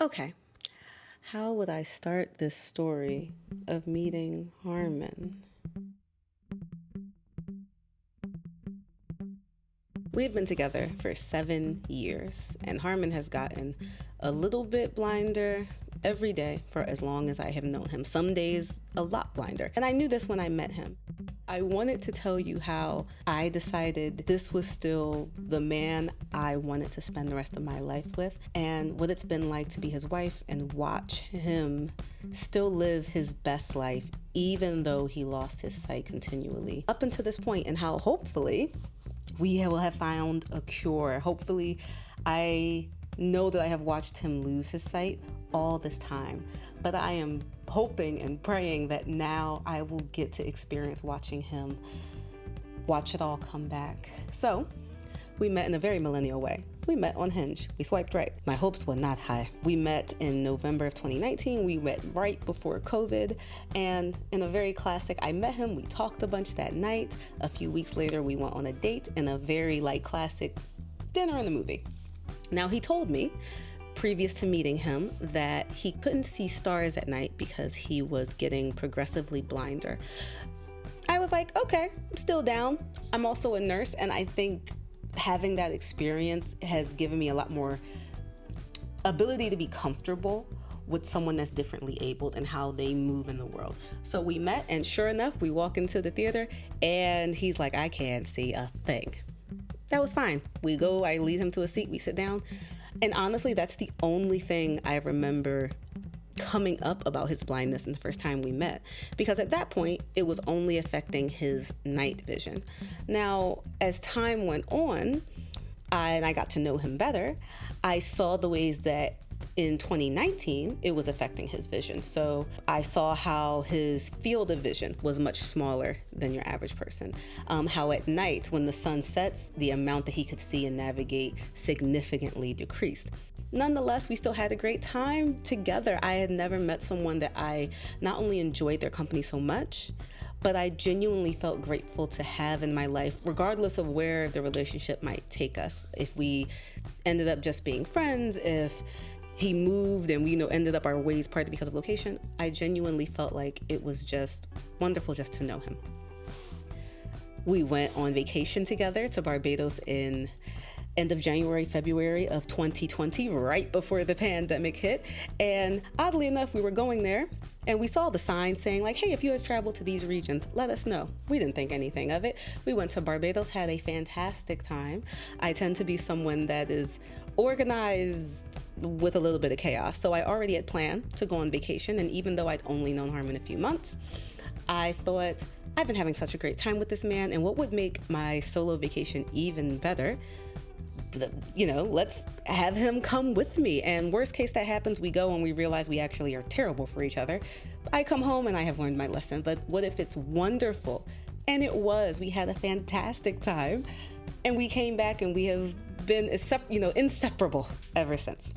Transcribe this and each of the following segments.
Okay, how would I start this story of meeting Harmon? We've been together for 7 years, and Harmon has gotten a little bit blinder every day for as long as I have known him. Some days, a lot blinder. And I knew this when I met him. I wanted to tell you how I decided this was still the man I wanted to spend the rest of my life with, and what it's been like to be his wife and watch him still live his best life, even though he lost his sight continually up until this point, and how hopefully we will have found a cure. Hopefully, I know that I have watched him lose his sight all this time, but I am hoping and praying that now I will get to experience watching him watch it all come back. So, we met in a very millennial way. We met on Hinge. We swiped right. My hopes were not high. We met in November of 2019. We met right before COVID. And in a very classic, I met him. We talked a bunch that night. A few weeks later, we went on a date in a very classic dinner and a movie. Now, he told me, previous to meeting him, that he couldn't see stars at night because he was getting progressively blinder. I was like, okay, I'm still down. I'm also a nurse, and I think having that experience has given me a lot more ability to be comfortable with someone that's differently abled and how they move in the world. So we met, and sure enough, we walk into the theater and he's like, I can't see a thing. That was fine. We go, I lead him to a seat, we sit down. And honestly, that's the only thing I remember coming up about his blindness in the first time we met, because at that point it was only affecting his night vision. Now, as time went on and I got to know him better, I saw the ways that in 2019 it was affecting his vision. So I saw how his field of vision was much smaller than your average person, how at night when the sun sets, the amount that he could see and navigate significantly decreased. Nonetheless, we still had a great time together. I had never met someone that I not only enjoyed their company so much, but I genuinely felt grateful to have in my life, regardless of where the relationship might take us. If we ended up just being friends, if he moved and we ended up our ways partly because of location, I genuinely felt like it was just wonderful just to know him. We went on vacation together to Barbados in end of January, February of 2020, right before the pandemic hit. And oddly enough, we were going there and we saw the sign saying hey, if you have traveled to these regions, let us know. We didn't think anything of it. We went to Barbados, had a fantastic time. I tend to be someone that is organized with a little bit of chaos. So I already had planned to go on vacation. And even though I'd only known Harmon a few months, I thought, I've been having such a great time with this man. And what would make my solo vacation even better? Let's have him come with me. And worst case that happens, we go and we realize we actually are terrible for each other. I come home and I have learned my lesson. But what if it's wonderful? And it was. We had a fantastic time. And we came back and we have been inseparable ever since.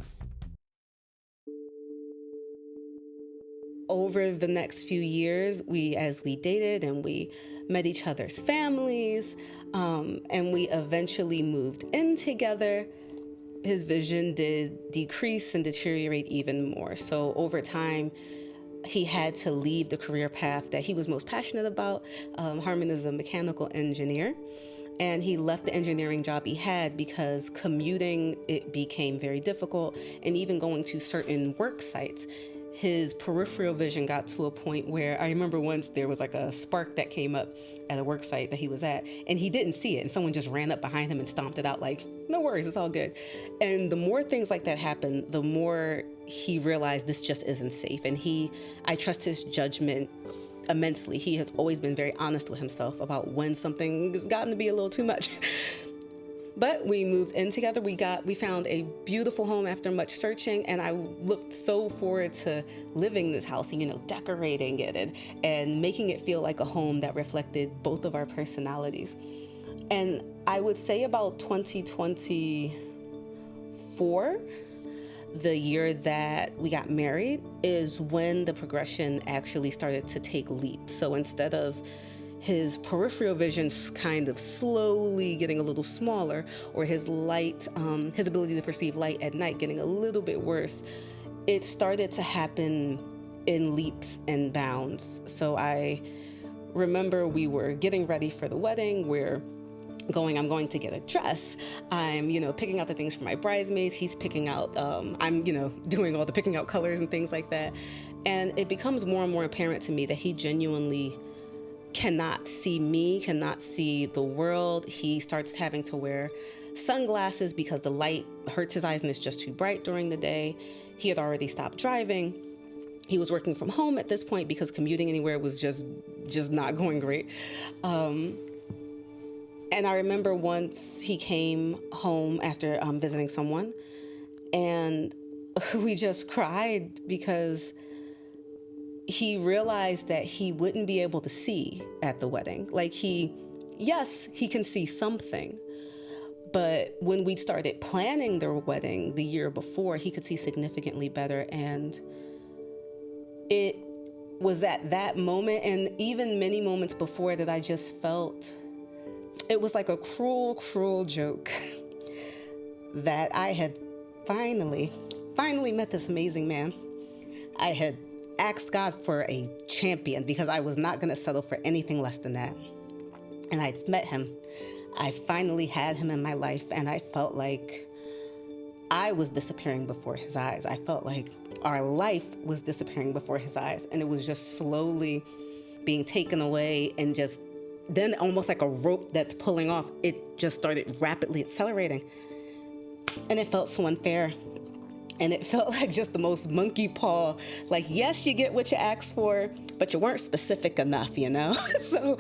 Over the next few years, as we dated and we met each other's families, and we eventually moved in together, his vision did decrease and deteriorate even more. So over time, he had to leave the career path that he was most passionate about. Harmon is a mechanical engineer, and he left the engineering job he had because commuting, it became very difficult, and even going to certain work sites, his peripheral vision got to a point where I remember once there was a spark that came up at a work site that he was at, and he didn't see it, and someone just ran up behind him and stomped it out no worries, it's all good. And the more things like that happen, the more he realized this just isn't safe. And I trust his judgment immensely. He has always been very honest with himself about when something has gotten to be a little too much. But we moved in together. We found a beautiful home after much searching, and I looked so forward to living in this house and, decorating it and making it feel like a home that reflected both of our personalities. And I would say about 2024, the year that we got married, is when the progression actually started to take leaps. So instead of his peripheral vision's kind of slowly getting a little smaller, or his ability to perceive light at night getting a little bit worse, it started to happen in leaps and bounds. So I remember we were getting ready for the wedding. I'm going to get a dress. I'm, picking out the things for my bridesmaids. He's picking out, I'm, doing all the picking out colors and things like that. And it becomes more and more apparent to me that he genuinely cannot see me, cannot see the world. He starts having to wear sunglasses because the light hurts his eyes and it's just too bright during the day. He had already stopped driving. He was working from home at this point because commuting anywhere was just not going great. And I remember once he came home after visiting someone, and we just cried because he realized that he wouldn't be able to see at the wedding. Like yes, he can see something. But when we started planning their wedding the year before, he could see significantly better. And it was at that moment, and even many moments before, that I just felt it was like a cruel, cruel joke that I had finally met this amazing man. I had asked God for a champion because I was not going to settle for anything less than that. And I'd met him. I finally had him in my life, and I felt like I was disappearing before his eyes. I felt like our life was disappearing before his eyes, and it was just slowly being taken away, and just then almost like a rope that's pulling off, it just started rapidly accelerating. And it felt so unfair. And it felt like just the most monkey paw. Like, yes, you get what you asked for, but you weren't specific enough, So,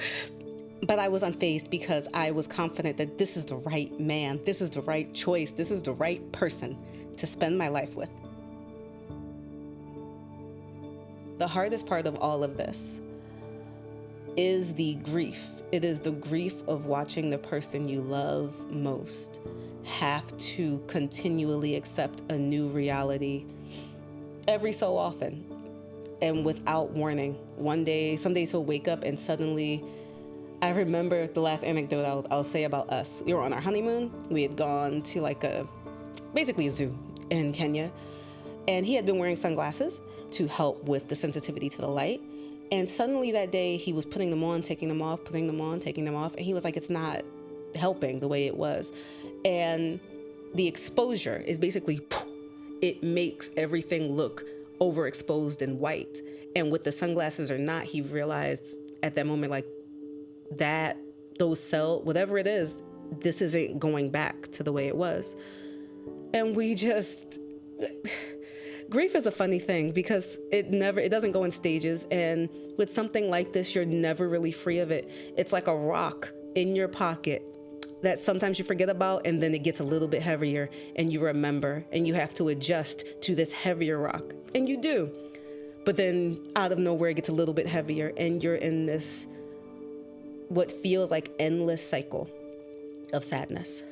but I was unfazed because I was confident that this is the right man. This is the right choice. This is the right person to spend my life with. The hardest part of all of this is the grief. It is the grief of watching the person you love most have to continually accept a new reality every so often and without warning. Some days he'll wake up and suddenly, I remember the last anecdote I'll say about us. We were on our honeymoon. We had gone to basically a zoo in Kenya, and he had been wearing sunglasses to help with the sensitivity to the light. And suddenly that day he was putting them on, taking them off, putting them on, taking them off. And he was like, it's not helping the way it was. And the exposure is basically, it makes everything look overexposed and white. And with the sunglasses or not, he realized at that moment, like, that those cells, whatever it is, this isn't going back to the way it was. And grief is a funny thing because it doesn't go in stages. And with something like this, you're never really free of it. It's like a rock in your pocket that sometimes you forget about, and then it gets a little bit heavier and you remember, and you have to adjust to this heavier rock. And you do. But then out of nowhere, it gets a little bit heavier, and you're in this, what feels like endless cycle of sadness.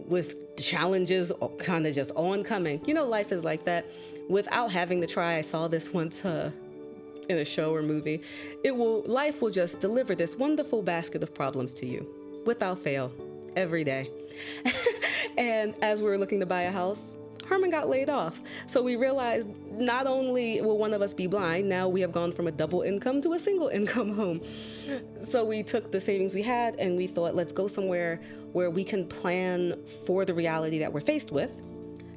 With challenges kind of just oncoming. Life is like that. Without having to try, I saw this once in a show or movie. Life will just deliver this wonderful basket of problems to you without fail every day. And as we were looking to buy a house, Harmon got laid off. So we realized not only will one of us be blind, now we have gone from a double income to a single income home. So we took the savings we had and we thought, let's go somewhere where we can plan for the reality that we're faced with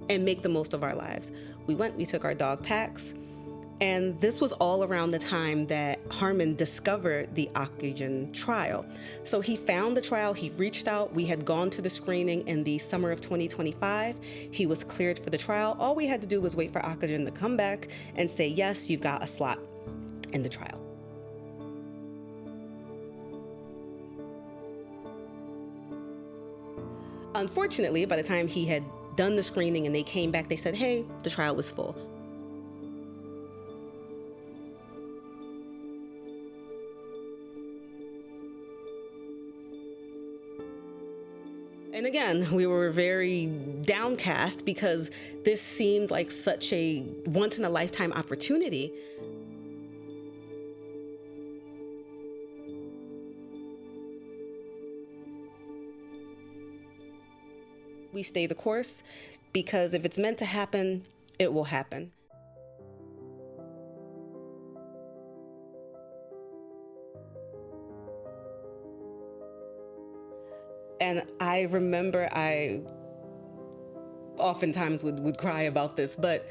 and make the most of our lives. We took our dog Pax, and this was all around the time that Harmon discovered the oxygen trial. So he found the trial, he reached out, we had gone to the screening in the summer of 2025. He was cleared for the trial. All we had to do was wait for oxygen to come back and say, yes, you've got a slot in the trial. Unfortunately, by the time he had done the screening and they came back, they said, hey, the trial was full. And again, we were very downcast because this seemed like such a once-in-a-lifetime opportunity. We stay the course, because if it's meant to happen, it will happen. And I remember I oftentimes would cry about this, but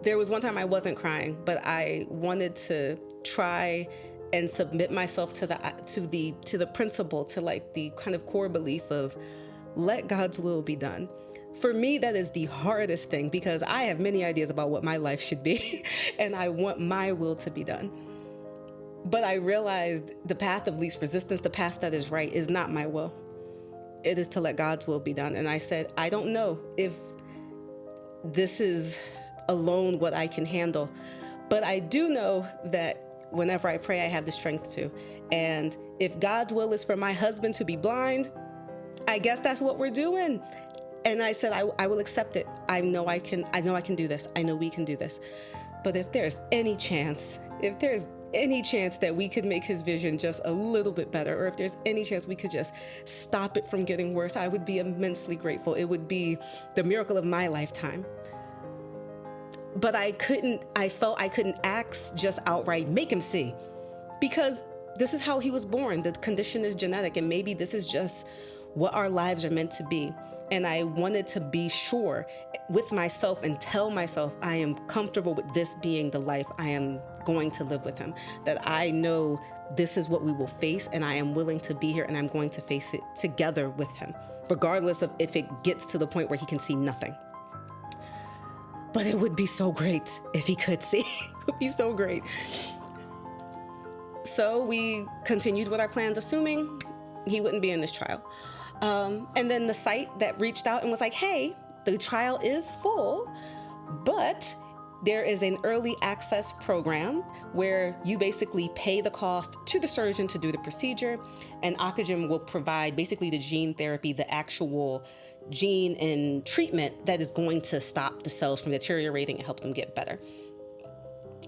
there was one time I wasn't crying, but I wanted to try and submit myself to the principle, to like the kind of core belief of let God's will be done. For me, that is the hardest thing, because I have many ideas about what my life should be and I want my will to be done. But I realized the path of least resistance, the path that is right, is not my will. It is to let God's will be done. And I said, I don't know if this is alone what I can handle, but I do know that whenever I pray, I have the strength to. And if God's will is for my husband to be blind, I guess that's what we're doing. And I said, I will accept it. I know I can do this. I know we can do this. But if there's any chance that we could make his vision just a little bit better, or if there's any chance we could just stop it from getting worse, I would be immensely grateful. It would be the miracle of my lifetime. But I felt I couldn't ask just outright, make him see, because this is how he was born. The condition is genetic, and maybe this is just what our lives are meant to be. And I wanted to be sure with myself and tell myself I am comfortable with this being the life I am going to live with him, that I know this is what we will face, and I am willing to be here, and I'm going to face it together with him, regardless of if it gets to the point where he can see nothing. But it would be so great if he could see. It would be so great. So we continued with our plans, assuming he wouldn't be in this trial. And then the site that reached out and was like, hey, the trial is full, but there is an early access program where you basically pay the cost to the surgeon to do the procedure, and Oxygen will provide basically the gene therapy, the actual gene and treatment that is going to stop the cells from deteriorating and help them get better.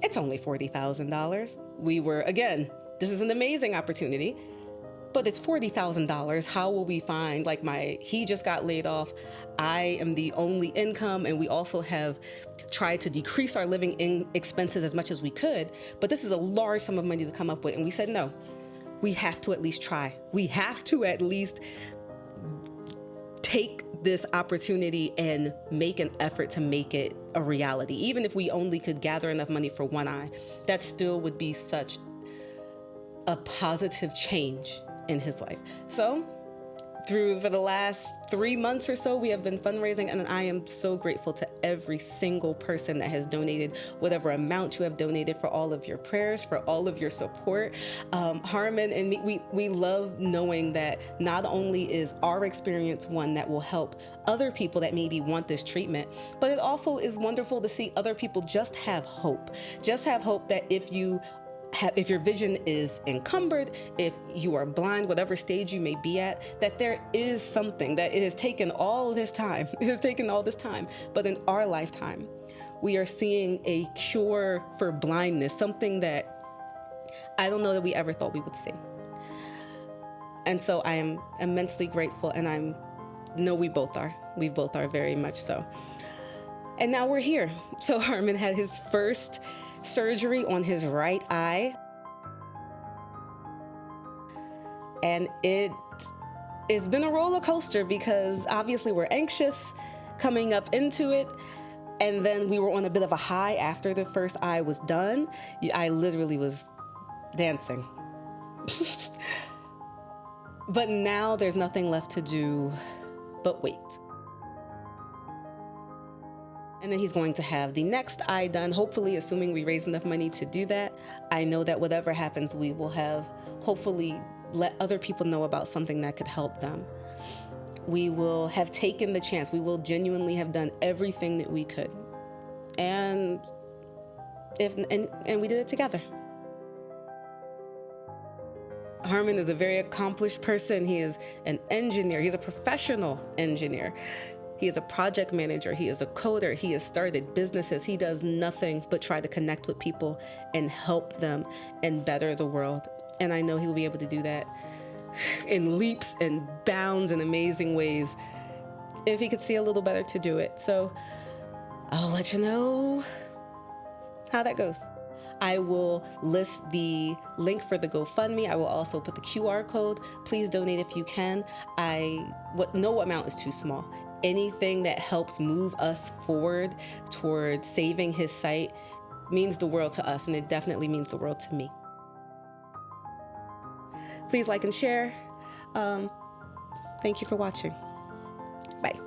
It's only $40,000. We were, again, this is an amazing opportunity, but it's $40,000. How will we find, he just got laid off. I am the only income, and we also have tried to decrease our living expenses as much as we could, but this is a large sum of money to come up with. And we said, no, we have to at least try. We have to at least take this opportunity and make an effort to make it a reality. Even if we only could gather enough money for one eye, that still would be such a positive change in his life. So for the last 3 months or so, we have been fundraising, and I am so grateful to every single person that has donated, whatever amount you have donated, for all of your prayers, for all of your support. Harmon and me, we love knowing that not only is our experience one that will help other people that maybe want this treatment, but it also is wonderful to see other people just have hope. Just have hope that if your vision is encumbered, if you are blind, whatever stage you may be at, that there is something, that it has taken all this time. It has taken all this time. But in our lifetime, we are seeing a cure for blindness, something that I don't know that we ever thought we would see. And so I am immensely grateful, and I know we both are. We both are, very much so. And now we're here. So Harmon had his first surgery on his right eye, and it's been a roller coaster, because obviously we're anxious coming up into it, and then we were on a bit of a high after the first eye was done. I literally was dancing. But now there's nothing left to do but wait. And then he's going to have the next eye done, hopefully, assuming we raise enough money to do that. I know that whatever happens, we will have hopefully let other people know about something that could help them. We will have taken the chance. We will genuinely have done everything that we could. And we did it together. Harmon is a very accomplished person. He is an engineer. He's a professional engineer. He is a project manager. He is a coder. He has started businesses. He does nothing but try to connect with people and help them and better the world. And I know he'll be able to do that in leaps and bounds and amazing ways if he could see a little better, to do it. So I'll let you know how that goes. I will list the link for the GoFundMe. I will also put the QR code. Please donate if you can. No amount is too small. Anything that helps move us forward toward saving his sight means the world to us, and it definitely means the world to me. Please like and share. Thank you for watching. Bye.